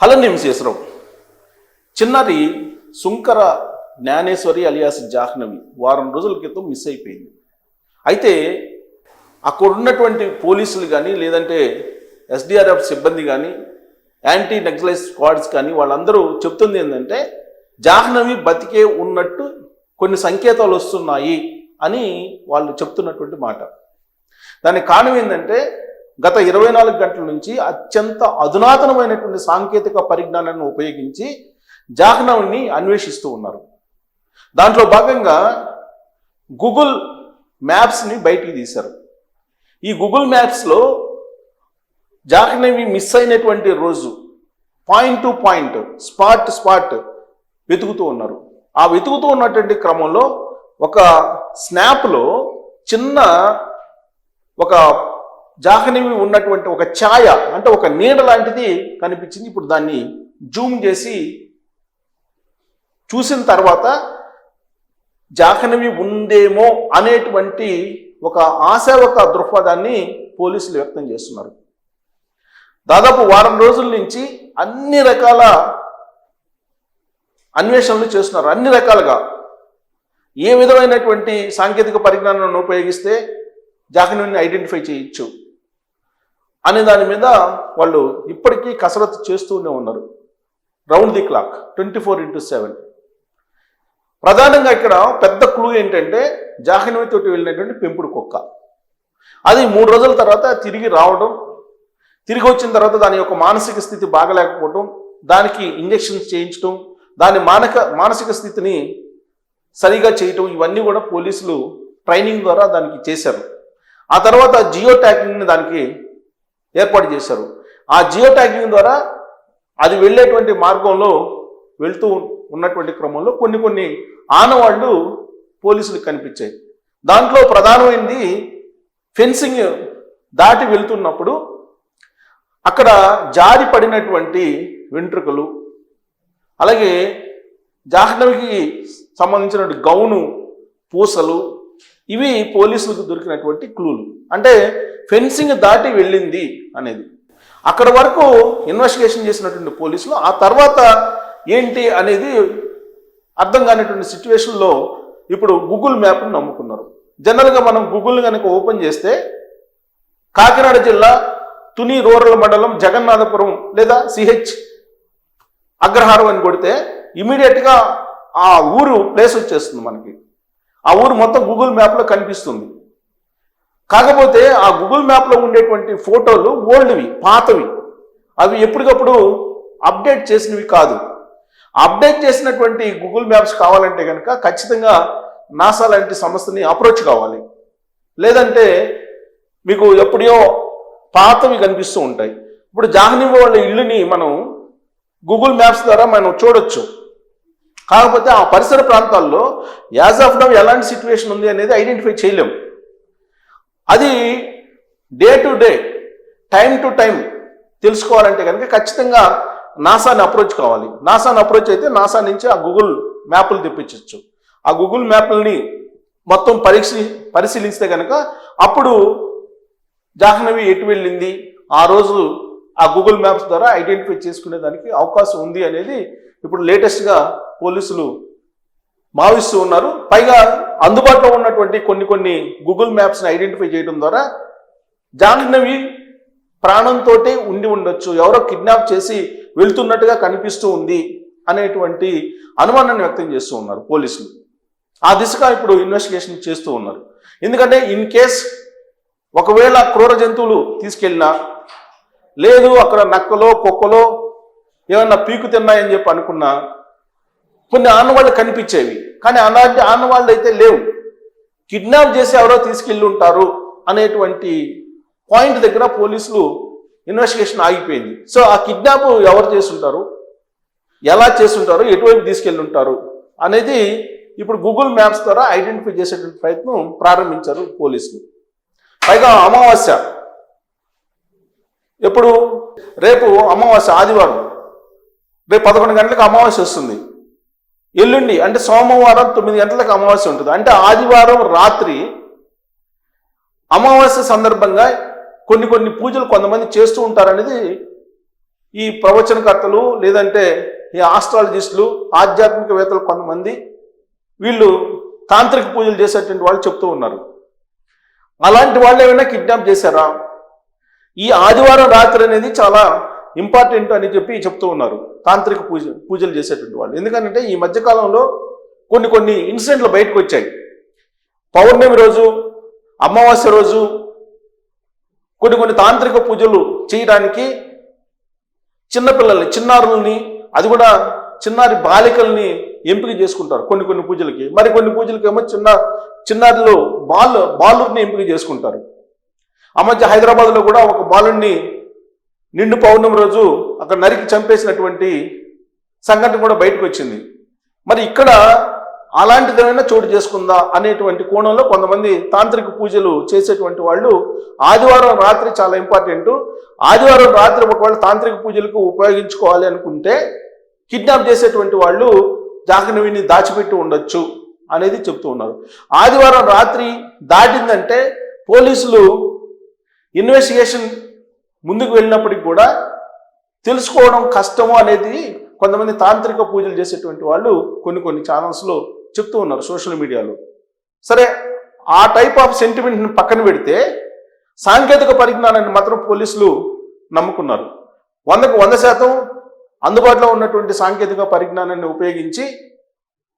Hello నిమిషేశ్వరరావు చిన్నారి Sunkara Gnaneshwari alias Jahnavi వారం రోజుల క్రితం మిస్ అయిపోయింది. అయితే అక్కడ ఉన్నటువంటి పోలీసులు కానీ లేదంటే ఎస్డిఆర్ఎఫ్ సిబ్బంది కానీ యాంటీ నక్సలైజ్ స్క్వాడ్స్ కానీ వాళ్ళందరూ చెప్తుంది ఏంటంటే జాహ్నవి బతికే ఉన్నట్టు కొన్ని సంకేతాలు వస్తున్నాయి అని వాళ్ళు చెప్తున్నటువంటి మాట. దానికి కారణం ఏంటంటే గత 24 గంటల నుంచి అత్యంత అధునాతనమైనటువంటి సాంకేతిక పరిజ్ఞానాన్ని ఉపయోగించి జాహ్నవిని అన్వేషిస్తూ ఉన్నారు. దాంట్లో భాగంగా గూగుల్ మ్యాప్స్ని బయటికి తీశారు. ఈ గూగుల్ మ్యాప్స్లో జాహ్నవి మిస్ అయినటువంటి రోజు పాయింట్ టు పాయింట్ స్పాట్ వెతుకుతూ ఉన్నారు. ఆ వెతుకుతూ ఉన్నటువంటి క్రమంలో ఒక స్నాప్లో చిన్న ఒక జాహ్నవి ఉన్నటువంటి ఒక ఛాయ అంటే ఒక నీడ లాంటిది కనిపించింది. ఇప్పుడు దాన్ని జూమ్ చేసి చూసిన తర్వాత జాహ్నవి ఉందేమో అనేటువంటి ఒక ఆశావక దృక్పథాన్ని పోలీసులు వ్యక్తం చేస్తున్నారు. దాదాపు వారం రోజుల నుంచి అన్ని రకాల అన్వేషణలు చేస్తున్నారు. అన్ని రకాలుగా ఏ విధమైనటువంటి సాంకేతిక పరిజ్ఞానాన్ని ఉపయోగిస్తే జాహ్నవిని ఐడెంటిఫై చేయొచ్చు అనే దాని మీద వాళ్ళు ఇప్పటికీ కసరత్తు చేస్తూనే ఉన్నారు. Round the clock 24/7. ప్రధానంగా ఇక్కడ పెద్ద క్లూ ఏంటంటే జాహ్నవితోటి వెళ్ళినటువంటి పెంపుడు కుక్క. అది 3 రోజుల తర్వాత తిరిగి రావడం, తిరిగి వచ్చిన తర్వాత దాని యొక్క మానసిక స్థితి బాగలేకపోవడం, దానికి ఇంజెక్షన్స్ చేయించడం, దాని మానసిక స్థితిని సరిగా చేయటం, ఇవన్నీ కూడా పోలీసులు ట్రైనింగ్ ద్వారా దానికి చేశారు. ఆ తర్వాత జియో ట్యాగింగ్ని దానికి ఏర్పాటు చేశారు. ఆ జియో ట్యాగింగ్ ద్వారా అది వెళ్ళేటువంటి మార్గంలో వెళ్తూ ఉన్నటువంటి క్రమంలో కొన్ని ఆనవాళ్లు పోలీసులకు కనిపించాయి. దాంట్లో ప్రధానమైనది ఫెన్సింగ్ దాటి వెళ్తున్నప్పుడు అక్కడ జారి పడినటువంటి వెంట్రుకలు, అలాగే జాహ్నవికి సంబంధించినటువంటి గౌను పూసలు, ఇవి పోలీసులకు దొరికినటువంటి క్లూలు. అంటే ఫెన్సింగ్ దాటి వెళ్ళింది అనేది. అక్కడ వరకు ఇన్వెస్టిగేషన్ చేసినటువంటి పోలీసులు ఆ తర్వాత ఏంటి అనేది అర్థం కానిటువంటి సిచ్యువేషన్లో ఇప్పుడు గూగుల్ మ్యాప్ను నమ్ముకున్నారు. జనరల్గా మనం గూగుల్ కనుక ఓపెన్ చేస్తే కాకినాడ జిల్లా తుని రూరల్ మండలం జగన్నాథపురం లేదా సిహెచ్ అగ్రహారం అని కొడితే ఇమీడియట్గా ఆ ఊరు ప్లేస్ వచ్చేస్తుంది మనకి. ఆ ఊరు మొత్తం గూగుల్ మ్యాప్లో కనిపిస్తుంది. కాకపోతే ఆ గూగుల్ మ్యాప్లో ఉండేటువంటి ఫోటోలు ఓల్డ్వి, పాతవి, అవి ఎప్పటికప్పుడు అప్డేట్ చేసినవి కాదు. అప్డేట్ చేసినటువంటి గూగుల్ మ్యాప్స్ కావాలంటే కనుక ఖచ్చితంగా నాసా లాంటి సంస్థని అప్రోచ్ కావాలి. లేదంటే మీకు ఎప్పుడో పాతవి కనిపిస్తూ ఉంటాయి. ఇప్పుడు జాహ్నవి వాళ్ళ ఇల్లుని మనం గూగుల్ మ్యాప్స్ ద్వారా మనం చూడొచ్చు. కాకపోతే ఆ పరిసర ప్రాంతాల్లో యాజ్ ఆఫ్ నౌ ఎలాంటి సిచ్యువేషన్ ఉంది అనేది ఐడెంటిఫై చేయలేము. అది day to day, time to time తెలుసుకోవాలంటే కనుక ఖచ్చితంగా నాసాని అప్రోచ్ కావాలి. నాసాని అప్రోచ్ అయితే నాసా నుంచి ఆ గూగుల్ మ్యాప్లు తెప్పించవచ్చు. ఆ గూగుల్ మ్యాప్లని మొత్తం పరిశీలిస్తే కనుక అప్పుడు జాహ్నవి ఎటు వెళ్ళింది ఆ రోజు ఆ గూగుల్ మ్యాప్స్ ద్వారా ఐడెంటిఫై చేసుకునే దానికి అవకాశం ఉంది అనేది ఇప్పుడు లేటెస్ట్గా పోలీసులు భావిస్తూ ఉన్నారు. పైగా అందుబాటులో ఉన్నటువంటి కొన్ని గూగుల్ మ్యాప్స్ని ఐడెంటిఫై చేయడం ద్వారా జాహ్నవి ప్రాణంతో ఉండి ఉండొచ్చు, ఎవరో కిడ్నాప్ చేసి వెళ్తున్నట్టుగా కనిపిస్తూ ఉంది అనేటువంటి అనుమానాన్ని వ్యక్తం చేస్తూ ఉన్నారు పోలీసులు. ఆ దిశగా ఇప్పుడు ఇన్వెస్టిగేషన్ చేస్తూ ఉన్నారు. ఎందుకంటే ఇన్ కేస్ ఒకవేళ క్రూర జంతువులు తీసుకెళ్ళినా, లేదు అక్కడ నక్కలో కుక్కలో ఏమన్నా పీకు తిన్నాయని చెప్పి అనుకున్నా కొన్ని ఆనవాళ్ళు కనిపించేవి. కానీ అలాంటి ఆనవాళ్ళు అయితే లేవు. కిడ్నాప్ చేసి ఎవరో తీసుకెళ్ళి ఉంటారు అనేటువంటి పాయింట్ దగ్గర పోలీసులు ఇన్వెస్టిగేషన్ ఆగిపోయింది. సో ఆ కిడ్నాప్ ఎవరు చేసుంటారు, ఎలా చేసుంటారు, ఎటువైపు తీసుకెళ్ళి ఉంటారు అనేది ఇప్పుడు గూగుల్ మ్యాప్స్ ద్వారా ఐడెంటిఫై చేసేటువంటి ప్రయత్నం ప్రారంభించారు పోలీసులు. పైగా అమావాస్య ఎప్పుడు, రేపు అమావాస్య ఆదివారం, రేపు 11 గంటలకు అమావాస్య వస్తుంది. ఎల్లుండి అంటే సోమవారం 9 గంటలకు అమావాస్య ఉంటుంది. అంటే ఆదివారం రాత్రి అమావాస్య సందర్భంగా కొన్ని పూజలు కొంతమంది చేస్తూ ఉంటారనేది ఈ ప్రవచనకర్తలు లేదంటే ఈ ఆస్ట్రాలజిస్టులు ఆధ్యాత్మికవేత్తలు కొంతమంది వీళ్ళు తాంత్రిక పూజలు చేసేటువంటి వాళ్ళు చెప్తూ ఉన్నారు. అలాంటి వాళ్ళు ఏమైనా కిడ్నాప్ చేశారా? ఈ ఆదివారం రాత్రి అనేది చాలా ఇంపార్టెంట్ అని చెప్తూ ఉన్నారు తాంత్రిక పూజలు చేసేటువంటి వాళ్ళు. ఎందుకంటే ఈ మధ్యకాలంలో కొన్ని ఇన్సిడెంట్లు బయటకు వచ్చాయి. పౌర్ణమి రోజు, అమావాస్య రోజు కొన్ని తాంత్రిక పూజలు చేయడానికి చిన్నపిల్లల్ని, చిన్నారుల్ని, అది కూడా చిన్నారి బాలికల్ని ఎంపిక చేసుకుంటారు కొన్ని పూజలకి. మరి కొన్ని పూజలకి ఏమో చిన్నారులు బాలుర్ని ఎంపిక చేసుకుంటారు. ఆ మధ్య హైదరాబాద్లో కూడా ఒక బాలుడిని నిండు పౌర్ణమి రోజు అక్కడ నరికి చంపేసినటువంటి సంఘటన కూడా బయటకు వచ్చింది. మరి ఇక్కడ అలాంటిదేమైనా చోటు చేసుకుందా అనేటువంటి కోణంలో కొంతమంది తాంత్రిక పూజలు చేసేటువంటి వాళ్ళు ఆదివారం రాత్రి చాలా ఇంపార్టెంట్. ఆదివారం రాత్రి ఒకవేళ తాంత్రిక పూజలకు ఉపయోగించుకోవాలి అనుకుంటే కిడ్నాప్ చేసేటువంటి వాళ్ళు జాహ్నవిని దాచిపెట్టి ఉండొచ్చు అనేది చెప్తూ ఉన్నారు. ఆదివారం రాత్రి దాటిందంటే పోలీసులు ఇన్వెస్టిగేషన్ ముందుకు వెళ్ళినప్పటికీ కూడా తెలుసుకోవడం కష్టము అనేది కొంతమంది తాంత్రిక పూజలు చేసేటువంటి వాళ్ళు కొన్ని ఛానల్స్లో చెప్తూ ఉన్నారు, సోషల్ మీడియాలో. సరే, ఆ టైప్ ఆఫ్ సెంటిమెంట్ని పక్కన పెడితే సాంకేతిక పరిజ్ఞానాన్ని మాత్రం పోలీసులు నమ్ముకున్నారు. 100% అందుబాటులో ఉన్నటువంటి సాంకేతిక పరిజ్ఞానాన్ని ఉపయోగించి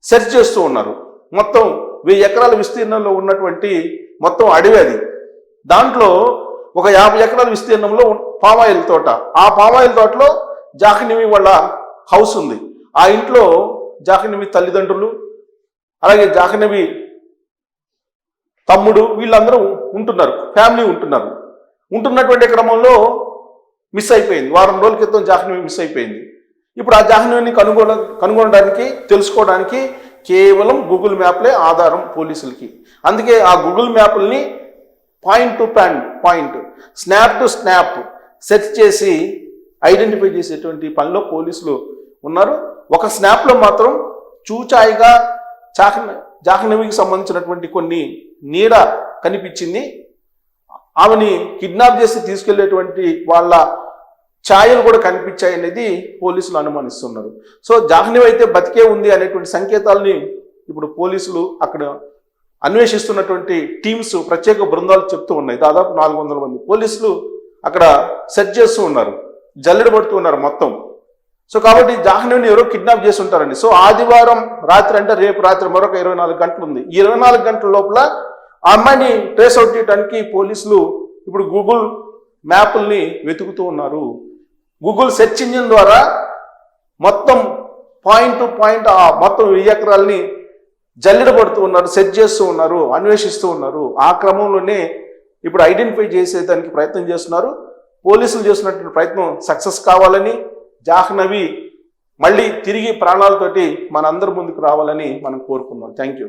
సెర్చ్ చేస్తూ ఉన్నారు. మొత్తం 1000 ఎకరాల విస్తీర్ణంలో ఉన్నటువంటి మొత్తం అడవి అది. దాంట్లో ఒక 50 ఎకరాల విస్తీర్ణంలో పామాయిల్ తోట. ఆ పామాయిల్ తోటలో జాహ్నవి వాళ్ళ హౌస్ ఉంది. ఆ ఇంట్లో జాహ్నవి తల్లిదండ్రులు, అలాగే జాహ్నవి తమ్ముడు, వీళ్ళందరూ ఉంటున్నారు, ఫ్యామిలీ ఉంటున్నారు. ఉంటున్నటువంటి క్రమంలో మిస్ అయిపోయింది. వారం రోజుల క్రితం జాహ్నవి మిస్ అయిపోయింది. ఇప్పుడు ఆ జాహ్నవిని కనుగొనడానికి, తెలుసుకోవడానికి కేవలం గూగుల్ మ్యాప్లే ఆధారం పోలీసులకి. అందుకే ఆ గూగుల్ మ్యాప్ని point to point, snap to snap search చేసి ఐడెంటిఫై చేసేటువంటి పనిలో పోలీసులు ఉన్నారు. ఒక స్నాప్లో మాత్రం చూచాయిగా జాహ్నవికి సంబంధించినటువంటి కొన్ని నీడ కనిపించింది. ఆమెని కిడ్నాప్ చేసి తీసుకెళ్లేటువంటి వాళ్ళ ఛాయలు కూడా కనిపించాయి అనేది పోలీసులు అనుమానిస్తున్నారు. సో జాహ్నవి అయితే బతికే ఉంది అనేటువంటి సంకేతాలని ఇప్పుడు పోలీసులు అక్కడ అన్వేషిస్తున్నటువంటి టీమ్స్, ప్రత్యేక బృందాలు చెప్తూ ఉన్నాయి. దాదాపు 400 మంది పోలీసులు అక్కడ సెర్చ్ చేస్తూ ఉన్నారు, జల్లెడ పడుతూ ఉన్నారు మొత్తం. సో కాబట్టి జాహ్నవిని ఎవరో కిడ్నాప్ చేసి ఉంటారండి. సో ఆదివారం రాత్రి అంటే రేపు రాత్రి మరొక 24 గంటలు ఉంది. ఈ 24 గంటల లోపల ఆ అమ్మాయిని ట్రేస్ అవుట్ చేయడానికి పోలీసులు ఇప్పుడు గూగుల్ మ్యాప్ల్ని వెతుకుతూ ఉన్నారు. గూగుల్ సెర్చ్ ఇంజిన్ ద్వారా మొత్తం పాయింట్ టు పాయింట్ ఆ మొత్తం 1000 ఎకరాలని జల్లెడ పడుతూ ఉన్నారు, సెర్చ్ చేస్తూ ఉన్నారు, అన్వేషిస్తూ ఉన్నారు. ఆ క్రమంలోనే ఇప్పుడు ఐడెంటిఫై చేసేదానికి ప్రయత్నం చేస్తున్నారు. పోలీసులు చేస్తున్నటువంటి ప్రయత్నం సక్సెస్ కావాలని, జాహ్నవి మళ్ళీ తిరిగి ప్రాణాలతోటి మనందరి ముందుకు రావాలని మనం కోరుకుందాం. Thank you.